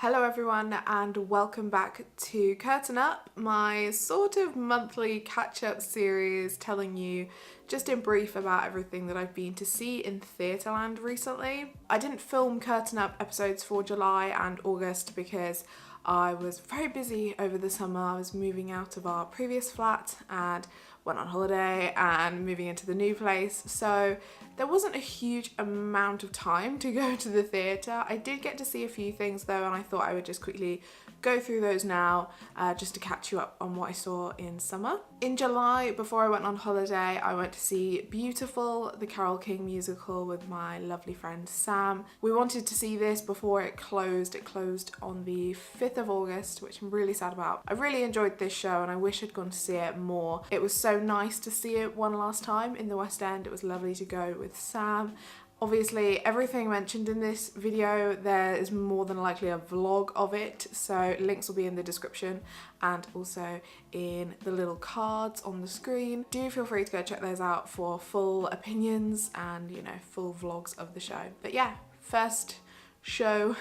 Hello everyone and welcome back to Curtain Up, my sort of monthly catch-up series telling you just in brief about everything that I've been to see in theatreland recently. I didn't film Curtain Up episodes for July and August because I was very busy over the summer. I was moving out of our previous flat and went on holiday and moving into the new place, so there wasn't a huge amount of time to go to the theatre. I did get to see a few things though, and I thought I would just quickly go through those now just to catch you up on what I saw in summer. In July, before I went on holiday, I went to see Beautiful, the Carole King musical with my lovely friend Sam. We wanted to see this before it closed. It closed on the 5th of August, which I'm really sad about. I really enjoyed this show and I wish I'd gone to see it more. It was so nice to see it one last time in the West End. It was lovely to go with Sam. Obviously, everything mentioned in this video, there is more than likely a vlog of it, so links will be in the description and also in the little cards on the screen. Do feel free to go check those out for full opinions and, you know, full vlogs of the show. But yeah, first show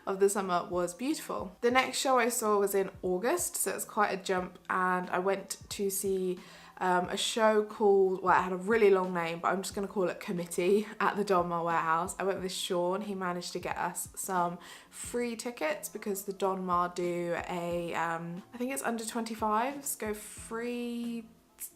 of the summer was Beautiful. The next show I saw was in August, so it's quite a jump, and I went to see a show called, well, it had a really long name, but I'm just going to call it Committee at the Donmar Warehouse. I went with Sean. He managed to get us some free tickets because the Donmar do a, I think it's under 25s, go free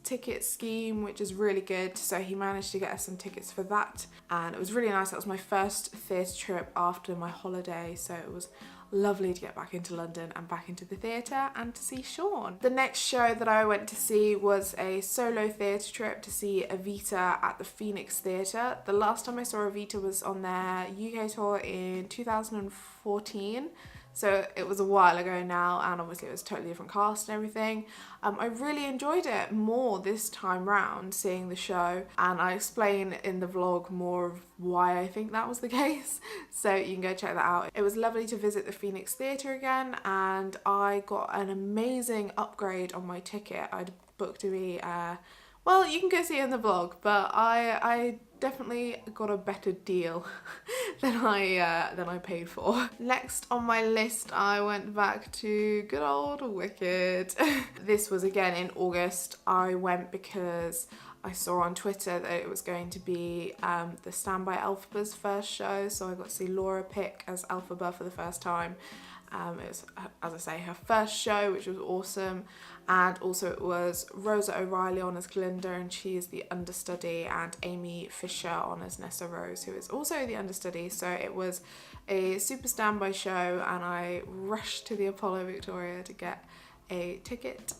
ticket scheme, which is really good. So he managed to get us some tickets for that, and it was really nice. That was my first theatre trip after my holiday, so it was lovely to get back into London and back into the theatre and to see Sean. The next show that I went to see was a solo theatre trip to see Evita at the Phoenix Theatre. The last time I saw Evita was on their UK tour in 2014. So it was a while ago now, and obviously it was a totally different cast and everything. I really enjoyed it more this time round, seeing the show, and I explain in the vlog more of why I think that was the case, so you can go check that out. It was lovely to visit the Phoenix Theatre again, and I got an amazing upgrade on my ticket. I'd booked to be, well, you can go see it in the vlog, but I definitely got a better deal than I paid for. Next on my list, I went back to good old Wicked. This was again in August. I went because I saw on Twitter that it was going to be the Stand By Elphaba's first show, so I got to see Laura Pick as Elphaba for the first time. It was, as I say, her first show, which was awesome, and also it was Rosa O'Reilly on as Glinda, and she is the understudy, and Amy Fisher on as Nessa Rose, who is also the understudy. So it was a super standby show, and I rushed to the Apollo Victoria to get a ticket.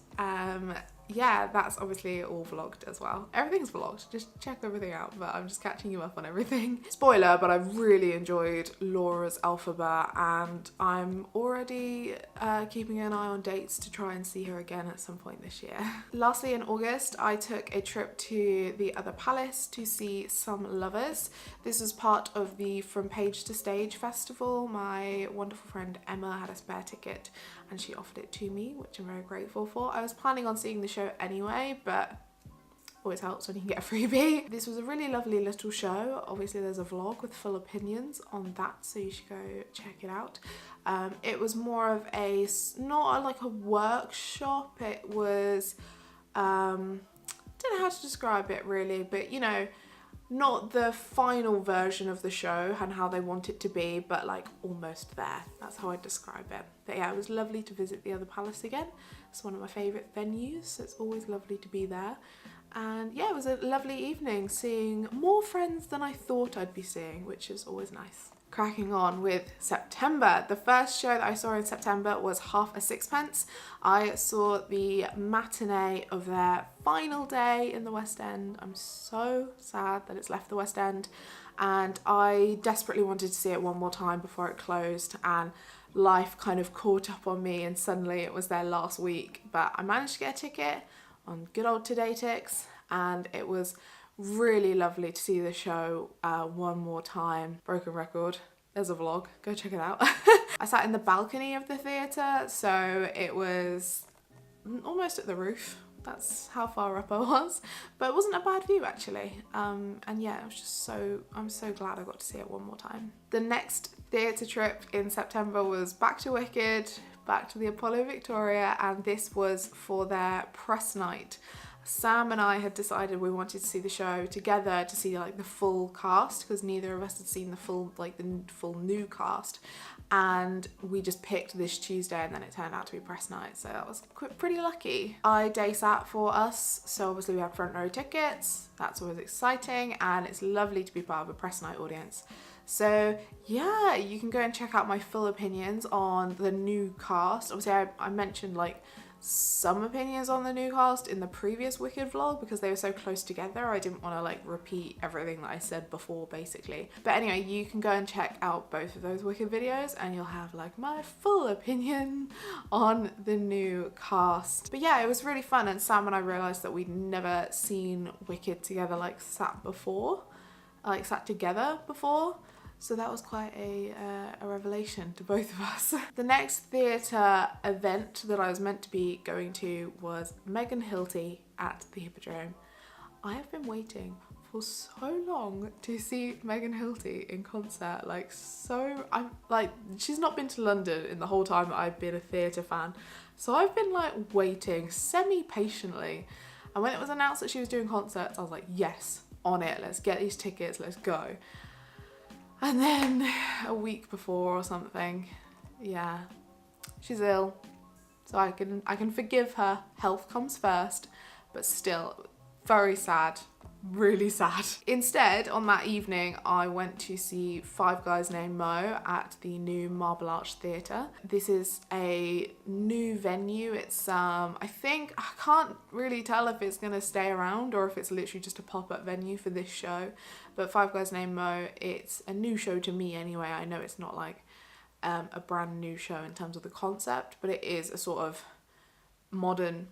Yeah, that's obviously all vlogged as well. Everything's vlogged, just check everything out, but I'm just catching you up on everything. Spoiler, but I really enjoyed Laura's Elphaba, and I'm already keeping an eye on dates to try and see her again at some point this year. Lastly, in August, I took a trip to the Other Palace to see Some Lovers. This was part of the From Page to Stage festival. My wonderful friend Emma had a spare ticket and she offered it to me, which I'm very grateful for. I was planning on seeing the show anyway, but always helps when you can get a freebie. This was a really lovely little show. Obviously there's a vlog with full opinions on that, so you should go check it out. It was more of a, not like a workshop, it was, don't know how to describe it really, but you know, not the final version of the show and how they want it to be, but like almost there. That's how I describe it. But yeah, it was lovely to visit the Other Palace again. It's one of my favourite venues, so it's always lovely to be there. And yeah, it was a lovely evening, seeing more friends than I thought I'd be seeing, which is always nice. Cracking on with September. The first show that I saw in September was Half a Sixpence. I saw the matinee of their final day in the West End. I'm so sad that it's left the West End, and I desperately wanted to see it one more time before it closed, and life kind of caught up on me and suddenly it was their last week. But I managed to get a ticket on good old Todaytix, and it was really lovely to see the show one more time. Broken record. There's a vlog, go check it out. I sat in the balcony of the theatre, so it was almost at the roof, That's how far up I was, but it wasn't a bad view actually. And yeah, it was just I'm so glad I got to see it one more time. The next theatre trip in September was back to Wicked, back to the Apollo Victoria, and this was for their press night. Sam and I had decided we wanted to see the show together to see like the full cast, because neither of us had seen the full new cast, and we just picked this Tuesday and then it turned out to be press night, so that was pretty lucky. I day sat for us, so obviously we had front row tickets. That's always exciting, and it's lovely to be part of a press night audience. So yeah, you can go and check out my full opinions on the new cast. Obviously I mentioned like some opinions on the new cast in the previous Wicked vlog because they were so close together. I didn't want to like repeat everything that I said before basically. But anyway, you can go and check out both of those Wicked videos and you'll have like my full opinion on the new cast. But yeah, it was really fun, and Sam and I realised that we'd never seen Wicked together, like sat together before. So that was quite a revelation to both of us. The next theatre event that I was meant to be going to was Megan Hilty at the Hippodrome. I have been waiting for so long to see Megan Hilty in concert. She's not been to London in the whole time that I've been a theatre fan. So I've been like waiting semi-patiently. And when it was announced that she was doing concerts, I was like, yes, on it, let's get these tickets, let's go. And then a week before or something, yeah, she's ill, so I can forgive her. Health comes first, but still very sad, really sad. Instead, on that evening, I went to see Five Guys Named Mo at the new Marble Arch Theatre. This is a new venue. It's I can't really tell if it's gonna stay around or if it's literally just a pop-up venue for this show. But Five Guys Named Mo, it's a new show to me anyway. I know it's not like a brand new show in terms of the concept, but it is a sort of modern,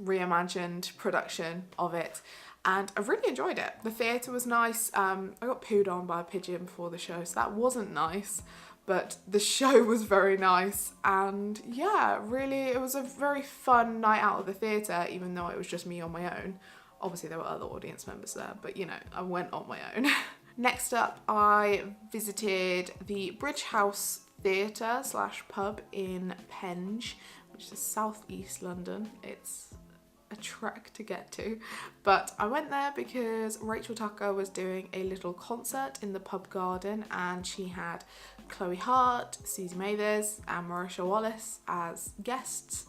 reimagined production of it. And I really enjoyed it. The theatre was nice. I got pooed on by a pigeon before the show, so that wasn't nice. But the show was very nice. And yeah, really, it was a very fun night out of the theatre, even though it was just me on my own. Obviously, there were other audience members there, but you know, I went on my own. Next up, I visited the Bridge House Theatre / pub in Penge, which is southeast London. It's a trek to get to, but I went there because Rachel Tucker was doing a little concert in the pub garden, and she had Chloe Hart, Susie Mathers and Marisha Wallace as guests.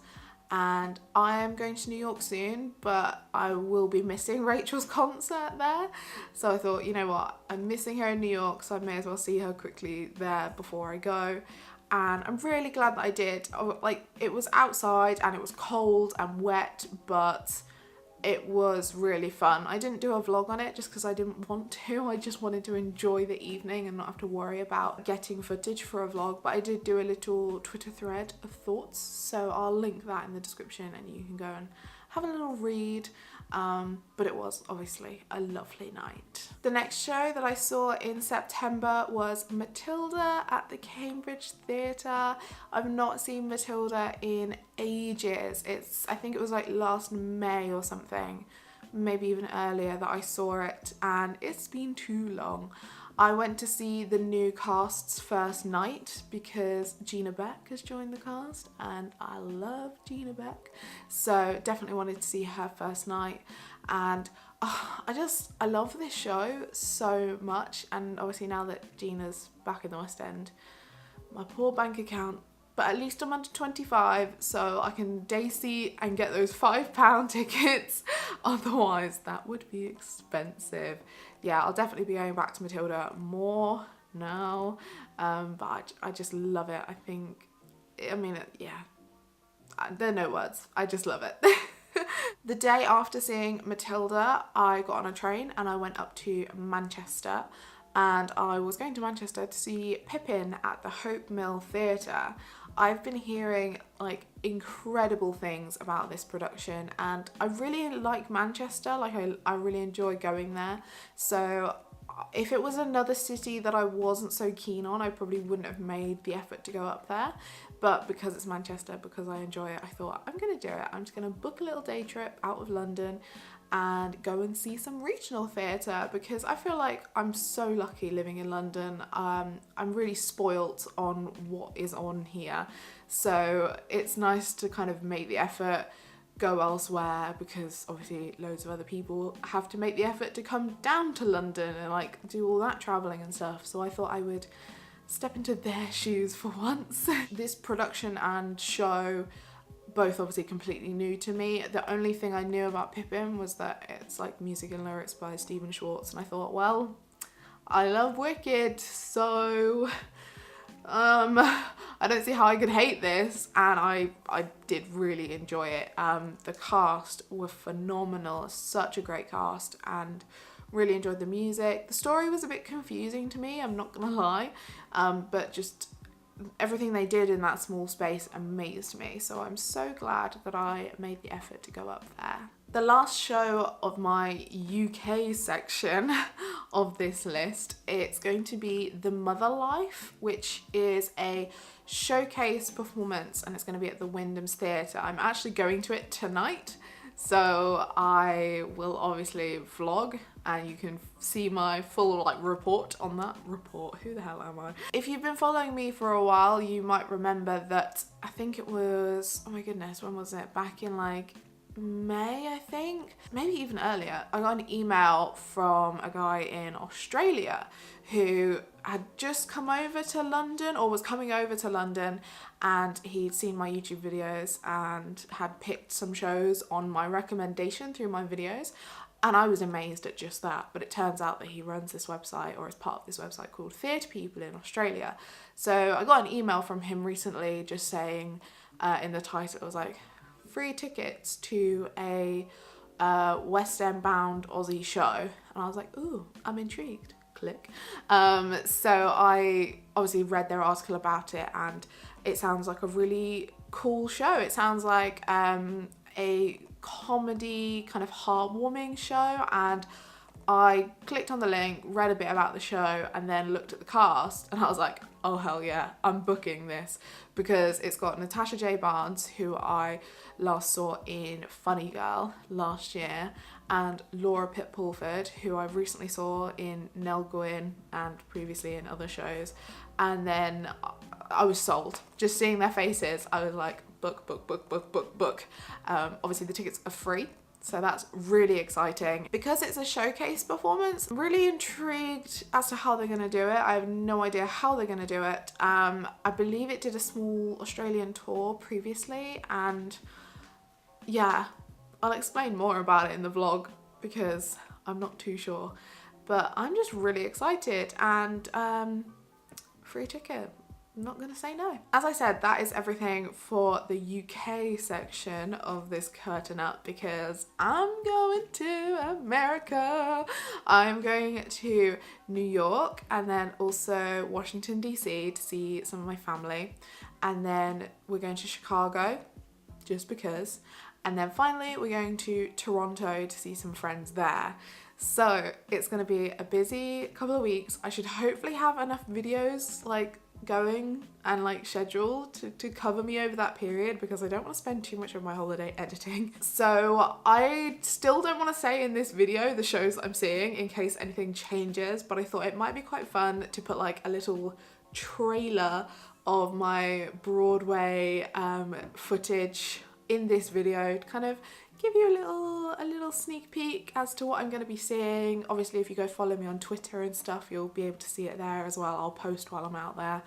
And I am going to New York soon, but I will be missing Rachel's concert there. So I thought, you know what, I'm missing her in New York, so I may as well see her quickly there before I go. And I'm really glad that I did. Like, it was outside and it was cold and wet, but it was really fun. I didn't do a vlog on it just because I didn't want to. I just wanted to enjoy the evening and not have to worry about getting footage for a vlog. But I did do a little Twitter thread of thoughts, so I'll link that in the description and you can go and have a little read. But it was obviously a lovely night. The next show that I saw in September was Matilda at the Cambridge Theatre. I've not seen Matilda in ages. I think it was like last May or something, maybe even earlier, that I saw it, and it's been too long. I went to see the new cast's first night because Gina Beck has joined the cast and I love Gina Beck. So definitely wanted to see her first night, and I love this show so much. And obviously now that Gina's back in the West End, my poor bank account, but at least I'm under 25, so I can day seat and get those £5 tickets. Otherwise, that would be expensive. Yeah, I'll definitely be going back to Matilda more now, but I just love it. Yeah, there are no words. I just love it. The day after seeing Matilda, I got on a train and I went up to Manchester. And I was going to Manchester to see Pippin at the Hope Mill Theatre. I've been hearing like incredible things about this production, and I really like Manchester. Like I really enjoy going there. So if it was another city that I wasn't so keen on, I probably wouldn't have made the effort to go up there. But because it's Manchester, because I enjoy it, I thought I'm gonna do it. I'm just gonna book a little day trip out of London and go and see some regional theatre, because I feel like I'm so lucky living in London. I'm really spoilt on what is on here, so it's nice to kind of make the effort, go elsewhere, because obviously loads of other people have to make the effort to come down to London and like do all that travelling and stuff. So I thought I would step into their shoes for once. This production and show, both obviously completely new to me. The only thing I knew about Pippin was that it's like music and lyrics by Stephen Schwartz, and I thought, well, I love Wicked, so I don't see how I could hate this, and I did really enjoy it. The cast were phenomenal, such a great cast, and really enjoyed the music. The story was a bit confusing to me, I'm not gonna lie, but just everything they did in that small space amazed me, so I'm so glad that I made the effort to go up there. The last show of my UK section of this list, it's going to be The Mother Life, which is a showcase performance, and it's going to be at the Wyndham's Theatre. I'm actually going to it tonight, so I will obviously vlog, and you can see my full like report on that. Report, who the hell am I? If you've been following me for a while, you might remember that I think it was, oh my goodness, when was it? Back in like May, I think, maybe even earlier. I got an email from a guy in Australia who had just come over to London, or was coming over to London, and he'd seen my YouTube videos and had picked some shows on my recommendation through my videos. And I was amazed at just that, but it turns out that he runs this website, or is part of this website called Theatre People in Australia. So I got an email from him recently just saying, in the title it was like, free tickets to a West End bound Aussie show. And I was like, ooh, I'm intrigued. Click. So I obviously read their article about it, and it sounds like a really cool show. It sounds like a comedy kind of heartwarming show, and I clicked on the link, read a bit about the show, and then looked at the cast, and I was like, oh hell yeah, I'm booking this, because it's got Natasha J. Barnes, who I last saw in Funny Girl last year, and Laura Pitt Pulford, who I recently saw in Nell Gwyn and previously in other shows. And then I was sold. Just seeing their faces, I was like, book, book, book, book, book, book. Obviously the tickets are free, so that's really exciting. Because it's a showcase performance, I'm really intrigued as to how they're gonna do it. I have no idea how they're gonna do it. I believe it did a small Australian tour previously, and yeah, I'll explain more about it in the vlog because I'm not too sure. But I'm just really excited, and free ticket. I'm not gonna say no. As I said, that is everything for the UK section of this curtain up, because I'm going to America. I'm going to New York, and then also Washington DC to see some of my family, and then we're going to Chicago just because, and then finally we're going to Toronto to see some friends there. So it's going to be a busy couple of weeks. I should hopefully have enough videos like going and like scheduled to cover me over that period, because I don't want to spend too much of my holiday editing. So I still don't want to say in this video the shows that I'm seeing in case anything changes, but I thought it might be quite fun to put like a little trailer of my Broadway footage in this video to kind of give you a little sneak peek as to what I'm going to be seeing. Obviously, if you go follow me on Twitter and stuff, you'll be able to see it there as well. I'll post while I'm out there.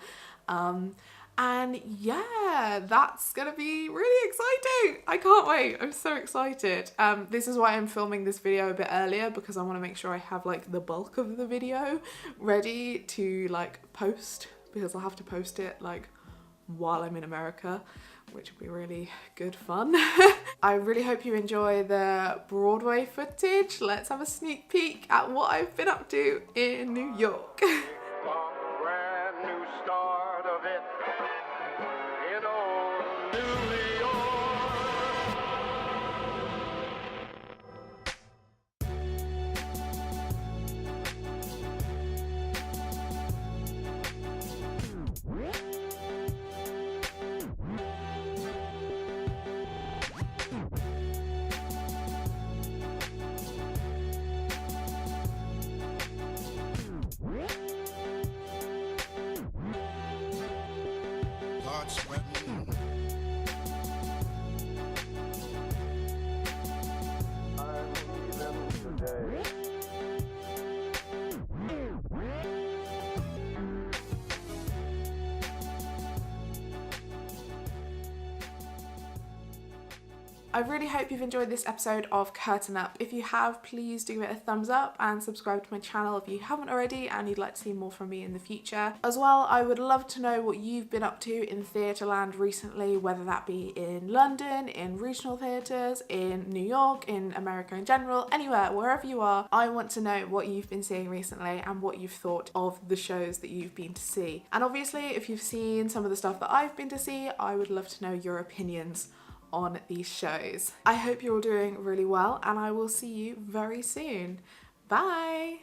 And yeah, that's gonna be really exciting. I can't wait. I'm so excited. This is why I'm filming this video a bit earlier, because I want to make sure I have like the bulk of the video ready to like post, because I'll have to post it like while I'm in America, which will be really good fun. I really hope you enjoy the Broadway footage. Let's have a sneak peek at what I've been up to in New York. Brand new start of it in old New York. start sweating. I'm leaving today. I really hope you've enjoyed this episode of Curtain Up. If you have, please do give it a thumbs up and subscribe to my channel if you haven't already and you'd like to see more from me in the future. As well, I would love to know what you've been up to in Theatreland recently, whether that be in London, in regional theatres, in New York, in America in general, anywhere, wherever you are. I want to know what you've been seeing recently and what you've thought of the shows that you've been to see. And obviously, if you've seen some of the stuff that I've been to see, I would love to know your opinions on these shows. I hope you're all doing really well and I will see you very soon. Bye!